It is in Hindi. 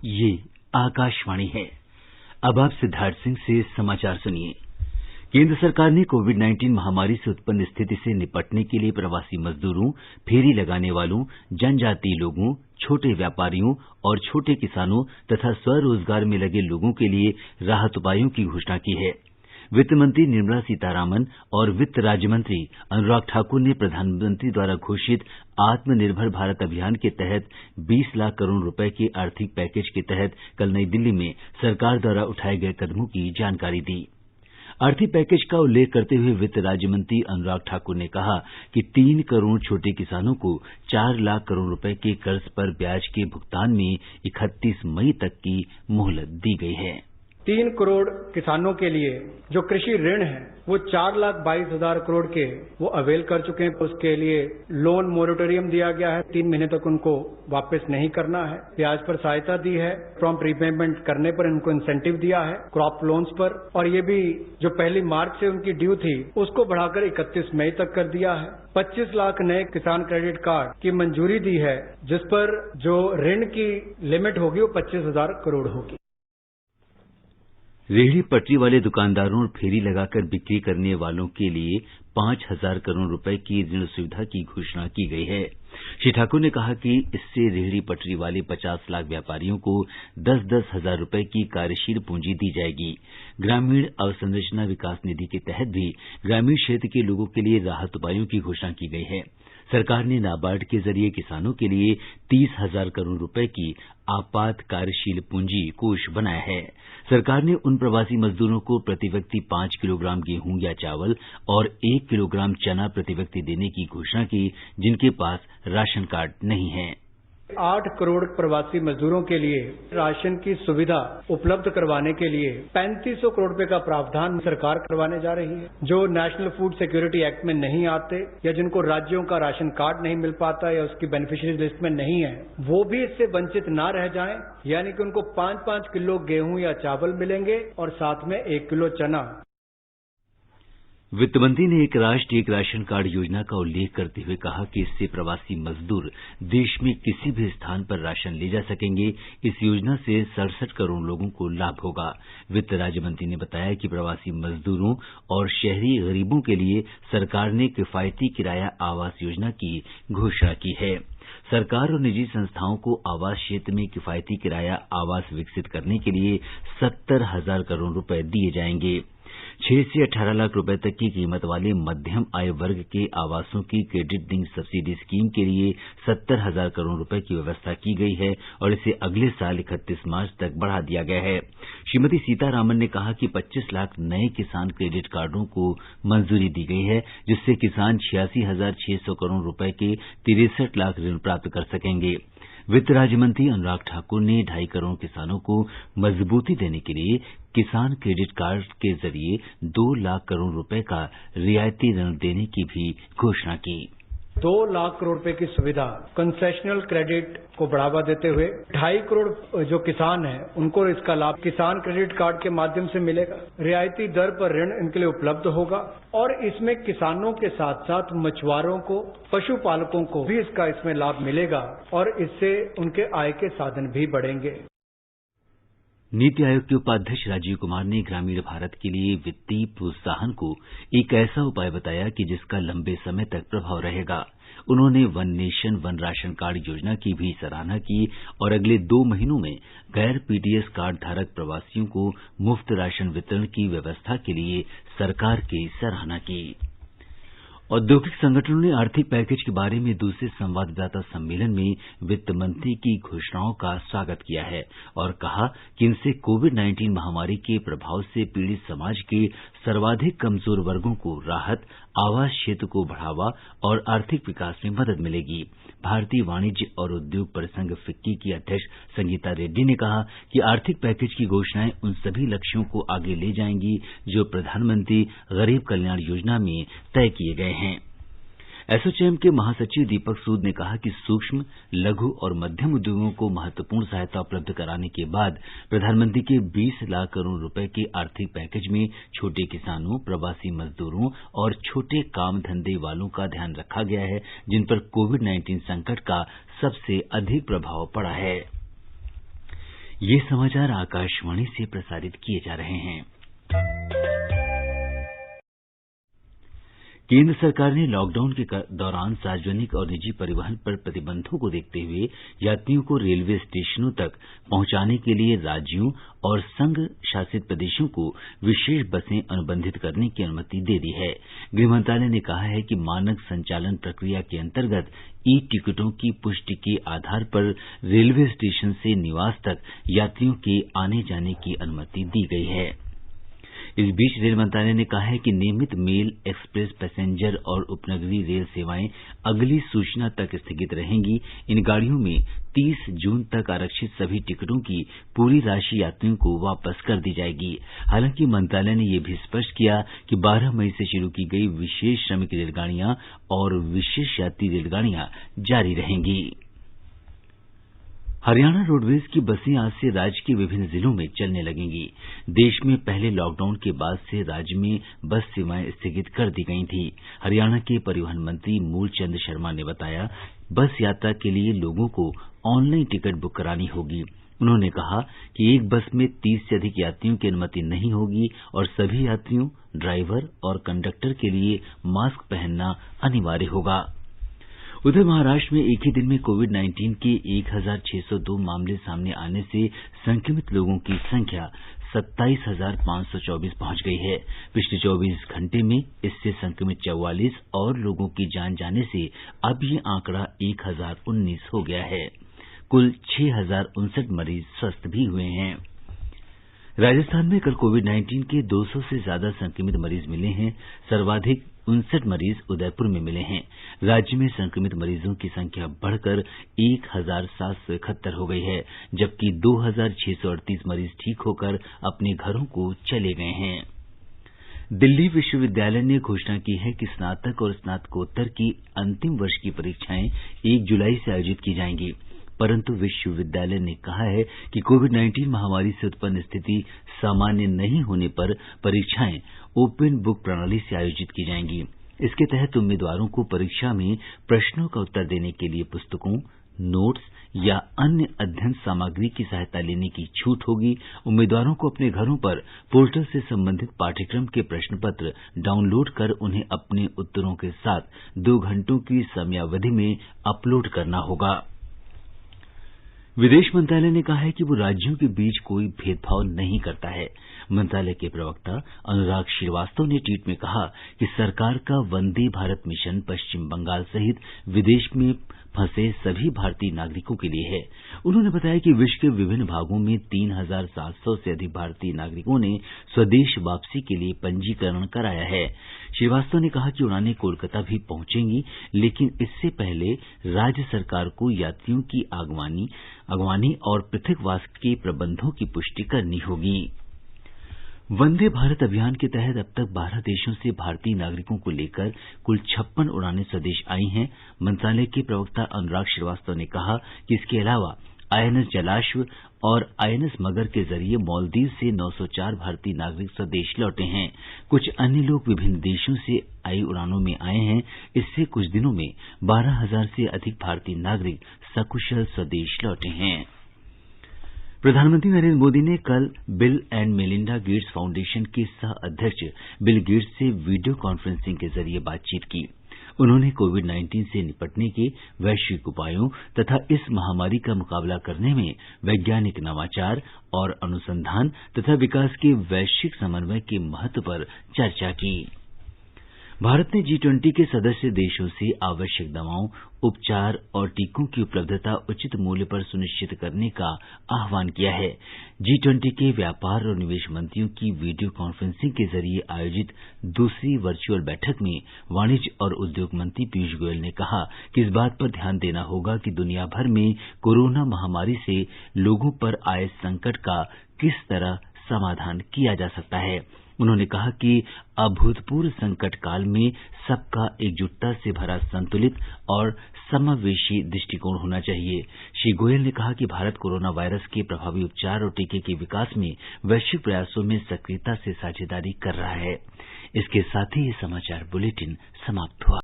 ये आकाशवाणी है। अब आप सिद्धार्थ सिंह से समाचार सुनिए। केंद्र सरकार ने कोविड-19 महामारी से उत्पन्न स्थिति से निपटने के लिए प्रवासी मजदूरों, फेरी लगाने वालों, जनजातीय लोगों, छोटे व्यापारियों और छोटे किसानों तथा स्वरोजगार में लगे लोगों के लिए राहत उपायों की घोषणा की है। वित्त मंत्री निर्मला सीतारामन और वित्त राज्य मंत्री अनुराग ठाकुर ने प्रधानमंत्री द्वारा घोषित आत्मनिर्भर भारत अभियान के तहत 20 लाख करोड़ रुपए के आर्थिक पैकेज के तहत कल नई दिल्ली में सरकार द्वारा उठाए गए कदमों की जानकारी दी। आर्थिक पैकेज का उल्लेख करते हुए वित्त राज्य मंत्री अनुराग ठाकुर ने कहा कि 3 करोड़ छोटे किसानों को 4 लाख करोड़ रुपए के कर्ज पर ब्याज के भुगतान में 31 मई तक की मोहलत दी गई है। 3 करोड़ किसानों के लिए जो कृषि ऋण है वो 4,22,000 करोड़ के वो अवेल कर चुके हैं। उसके लिए लोन मोरेटोरियम दिया गया है, 3 महीने तक उनको वापस नहीं करना है। ब्याज पर सहायता दी है, प्रॉम्प्ट रीपेमेंट करने पर इनको इंसेंटिव दिया है क्रॉप लोन्स पर, और ये भी जो 1 मार्च से उनकी ड्यू थी उसको बढ़ाकर 31 मई तक कर दिया है। 25 लाख नए किसान क्रेडिट कार्ड की मंजूरी दी है, जिस पर जो ऋण की लिमिट होगी वो 25,000 करोड़ होगी। रेहड़ी पटरी वाले दुकानदारों और फेरी लगाकर बिक्री करने वालों के लिए 5,000 करोड़ रुपए की ऋण सुविधा की घोषणा की गई है। श्री ठाकुर ने कहा कि इससे रेहड़ी पटरी वाले 50 लाख व्यापारियों को 10-10 हजार रुपए की कार्यशील पूंजी दी जाएगी। ग्रामीण अवसंरचना विकास निधि के तहत भी ग्रामीण क्षेत्र के लोगों के लिए राहत उपायों की घोषणा की गई है। सरकार ने नाबार्ड के जरिए किसानों के लिए 30,000 करोड़ रुपए की आपात कार्यशील पूंजी कोष बनाया है। सरकार ने उन प्रवासी मजदूरों को प्रति व्यक्ति 5 किलोग्राम गेहूं या चावल और 1 किलोग्राम चना प्रति व्यक्ति देने की घोषणा की, जिनके पास राशन कार्ड नहीं है। 8 करोड़ प्रवासी मजदूरों के लिए राशन की सुविधा उपलब्ध करवाने के लिए 3500 करोड़ रुपए का प्रावधान सरकार करवाने जा रही है। जो नेशनल फूड सिक्योरिटी एक्ट में नहीं आते या जिनको राज्यों का राशन कार्ड नहीं मिल पाता या उसकी बेनिफिशियरी लिस्ट में नहीं है, वो भी इससे वंचित ना रह जाएं। यानी कि उनको 5-5 किलो गेहूं या चावल मिलेंगे और साथ में 1 किलो चना। वित्त मंत्री ने एक राष्ट्र एक राशन कार्ड योजना का उल्लेख करते हुए कहा कि इससे प्रवासी मजदूर देश में किसी भी स्थान पर राशन ले जा सकेंगे। इस योजना से 67 करोड़ लोगों को लाभ होगा। वित्त राज्य मंत्री ने बताया कि प्रवासी मजदूरों और शहरी गरीबों के लिए सरकार ने किफायती किराया आवास योजना की घोषणा की है। सरकार और निजी संस्थाओं को आवास क्षेत्र में किफायती किराया आवास विकसित करने के लिए 70,000 करोड़ रुपए दिए जाएंगे। 6 से 18 लाख रुपए तक की कीमत वाले मध्यम आय वर्ग के आवासों की क्रेडिट लिंक सब्सिडी स्कीम के लिए 70,000 करोड़ रुपए की व्यवस्था की गई है और इसे अगले साल 31 मार्च तक बढ़ा दिया गया है। श्रीमती सीतारामन ने कहा कि 25 लाख नए किसान क्रेडिट कार्डों को मंजूरी दी गई है, जिससे किसान 86,600 करोड़ रुपए के 63 लाख ऋण प्राप्त कर सकेंगे। वित्त राज्य मंत्री अनुराग ठाकुर ने 2.5 करोड़ किसानों को मजबूती देने के लिए किसान क्रेडिट कार्ड के जरिए 2 लाख करोड़ रुपए का रियायती ऋण देने की भी घोषणा की। 2 लाख करोड़ रुपए की सुविधा कंसेशनल क्रेडिट को बढ़ावा देते हुए 2.5 करोड़ जो किसान हैं उनको इसका लाभ किसान क्रेडिट कार्ड के माध्यम से मिलेगा। रियायती दर पर ऋण इनके लिए उपलब्ध होगा और इसमें किसानों के साथ साथ मछुआरों को, पशुपालकों को भी इसमें लाभ मिलेगा और इससे उनके आय के साधन भी बढ़ेंगे। नीति आयोग के उपाध्यक्ष राजीव कुमार ने ग्रामीण भारत के लिए वित्तीय प्रोत्साहन को एक ऐसा उपाय बताया कि जिसका लंबे समय तक प्रभाव रहेगा। उन्होंने one nation one ration card योजना की भी सराहना की और अगले 2 महीनों में गैर पीडीएस कार्ड धारक प्रवासियों को मुफ्त राशन वितरण की व्यवस्था के लिए सरकार की सराहना की। औद्योगिक संगठनों ने आर्थिक पैकेज के बारे में दूसरे संवाददाता सम्मेलन में वित्त मंत्री की घोषणाओं का स्वागत किया है और कहा कि इनसे कोविड-19 महामारी के प्रभाव से पीड़ित समाज के सर्वाधिक कमजोर वर्गों को राहत, आवास क्षेत्र को बढ़ावा और आर्थिक विकास में मदद मिलेगी। भारतीय वाणिज्य और उद्योग परिसंघ फिक्की की अध्यक्ष संगीता रेड्डी ने कहा कि आर्थिक पैकेज की घोषणाएं उन सभी लक्ष्यों को आगे ले जाएंगी जो प्रधानमंत्री गरीब कल्याण योजना में तय किए गए हैं। एसोचैम के महासचिव दीपक सूद ने कहा कि सूक्ष्म, लघु और मध्यम उद्योगों को महत्वपूर्ण सहायता उपलब्ध कराने के बाद प्रधानमंत्री के 20 लाख करोड़ रुपए के आर्थिक पैकेज में छोटे किसानों, प्रवासी मजदूरों और छोटे काम धंधे वालों का ध्यान रखा गया है, जिन पर कोविड-19 संकट का सबसे अधिक प्रभाव पड़ा है। ये समाचार आकाशवाणी से प्रसारित किए जा रहे हैं। केंद्र सरकार ने लॉकडाउन के दौरान सार्वजनिक और निजी परिवहन पर प्रतिबंधों को देखते हुए यात्रियों को रेलवे स्टेशनों तक पहुंचाने के लिए राज्यों और संघ शासित प्रदेशों को विशेष बसें अनुबंधित करने की अनुमति दे दी है। गृह मंत्रालय ने कहा है कि मानक संचालन प्रक्रिया के अंतर्गत ई टिकटों की पुष्टि के आधार पर रेलवे स्टेशन से निवास तक यात्रियों के आने जाने की अनुमति दी गई है। इस बीच रेल मंत्रालय ने कहा है कि नियमित मेल, एक्सप्रेस, पैसेंजर और उपनगरीय रेल सेवाएं अगली सूचना तक स्थगित रहेंगी। इन गाड़ियों में 30 जून तक आरक्षित सभी टिकटों की पूरी राशि यात्रियों को वापस कर दी जाएगी। हालांकि मंत्रालय ने यह भी स्पष्ट किया कि 12 मई से शुरू की गई विशेष श्रमिक रेलगाड़ियां और विशेष यात्री रेलगाड़ियां जारी रहेंगी। हरियाणा रोडवेज की बसें आज से राज्य के विभिन्न जिलों में चलने लगेंगी। देश में पहले लॉकडाउन के बाद से राज्य में बस सेवाएं स्थगित कर दी गई थीं। हरियाणा के परिवहन मंत्री मूलचंद शर्मा ने बताया, बस यात्रा के लिए लोगों को ऑनलाइन टिकट बुक करानी होगी। उन्होंने कहा कि एक बस में 30 से अधिक यात्रियों की अनुमति नहीं होगी और सभी यात्रियों, ड्राइवर और कंडक्टर के लिए मास्क पहनना अनिवार्य होगा। उधर महाराष्ट्र में एक ही दिन में कोविड-19 के 1602 मामले सामने आने से संक्रमित लोगों की संख्या 27,524 पहुंच गई है। पिछले 24 घंटे में इससे संक्रमित 44 और लोगों की जान जाने से अब ये आंकड़ा 1019 हो गया है। कुल 6,059 मरीज स्वस्थ भी हुए हैं। राजस्थान में कल कोविड-19 के 200 से ज्यादा संक्रमित मरीज मिले हैं। सर्वाधिक 59 मरीज उदयपुर में मिले हैं। राज्य में संक्रमित मरीजों की संख्या बढ़कर 1,771 हो गई है, जबकि 2,638 मरीज ठीक होकर अपने घरों को चले गए हैं। दिल्ली विश्वविद्यालय ने घोषणा की है कि स्नातक और स्नातकोत्तर की अंतिम वर्ष की परीक्षाएं 1 जुलाई से आयोजित की जाएंगी, परंतु विश्वविद्यालय ने कहा है कि कोविड-19 महामारी से उत्पन्न स्थिति सामान्य नहीं होने पर परीक्षाएं ओपन बुक प्रणाली से आयोजित की जाएंगी। इसके तहत उम्मीदवारों को परीक्षा में प्रश्नों का उत्तर देने के लिए पुस्तकों, नोट्स या अन्य अध्ययन सामग्री की सहायता लेने की छूट होगी। उम्मीदवारों को अपने घरों पर पोर्टल से संबंधित पाठ्यक्रम के प्रश्न पत्र डाउनलोड कर उन्हें अपने उत्तरों के साथ 2 घंटों की समयावधि में अपलोड करना होगा। विदेश मंत्रालय ने कहा है कि वो राज्यों के बीच कोई भेदभाव नहीं करता है। मंत्रालय के प्रवक्ता अनुराग श्रीवास्तव ने ट्वीट में कहा कि सरकार का वंदे भारत मिशन पश्चिम बंगाल सहित विदेश में फंसे सभी भारतीय नागरिकों के लिए है। उन्होंने बताया कि विश्व के विभिन्न भागों में 3,700 से अधिक भारतीय नागरिकों ने स्वदेश वापसी के लिए पंजीकरण कराया है। श्रीवास्तव ने कहा कि उड़ानें कोलकाता भी पहुंचेंगी, लेकिन इससे पहले राज्य सरकार को यात्रियों की अगवानी और पृथकवास के प्रबंधों की पुष्टि करनी होगी। वंदे भारत अभियान के तहत अब तक 12 देशों से भारतीय नागरिकों को लेकर कुल 56 उड़ानें स्वदेश आई हैं। मंत्रालय के प्रवक्ता अनुराग श्रीवास्तव ने कहा कि इसके अलावा आईएनएस जलाश्व और आईएनएस मगर के जरिए मालदीव से 904 भारतीय नागरिक स्वदेश लौटे हैं। कुछ अन्य लोग विभिन्न देशों से आई उड़ानों में आए हैं। इससे कुछ दिनों में 12,000 से अधिक भारतीय नागरिक सकुशल स्वदेश लौटे हैं। प्रधानमंत्री नरेंद्र मोदी ने कल bill and Melinda Gates foundation के सह अध्यक्ष बिल गेट्स से वीडियो कॉन्फ्रेंसिंग के जरिए बातचीत की। उन्होंने कोविड-19 से निपटने के वैश्विक उपायों तथा इस महामारी का मुकाबला करने में वैज्ञानिक नवाचार और अनुसंधान तथा विकास के वैश्विक समन्वय के महत्व पर चर्चा की। भारत ने G20 के सदस्य देशों से आवश्यक दवाओं, उपचार और टीकों की उपलब्धता उचित मूल्य पर सुनिश्चित करने का आह्वान किया है। G20 के व्यापार और निवेश मंत्रियों की वीडियो कॉन्फ्रेंसिंग के जरिए आयोजित दूसरी वर्चुअल बैठक में वाणिज्य और उद्योग मंत्री पीयूष गोयल ने कहा कि इस बात पर ध्यान देना होगा कि दुनिया भर में कोरोना महामारी से लोगों पर आए संकट का किस तरह समाधान किया जा सकता है। उन्होंने कहा कि अभूतपूर्व संकट काल में सबका एकजुटता से भरा संतुलित और समावेशी दृष्टिकोण होना चाहिए। श्री गोयल ने कहा कि भारत कोरोना वायरस के प्रभावी उपचार और टीके के विकास में वैश्विक प्रयासों में सक्रियता से साझेदारी कर रहा है। इसके साथ ही ये समाचार बुलेटिन समाप्त हुआ।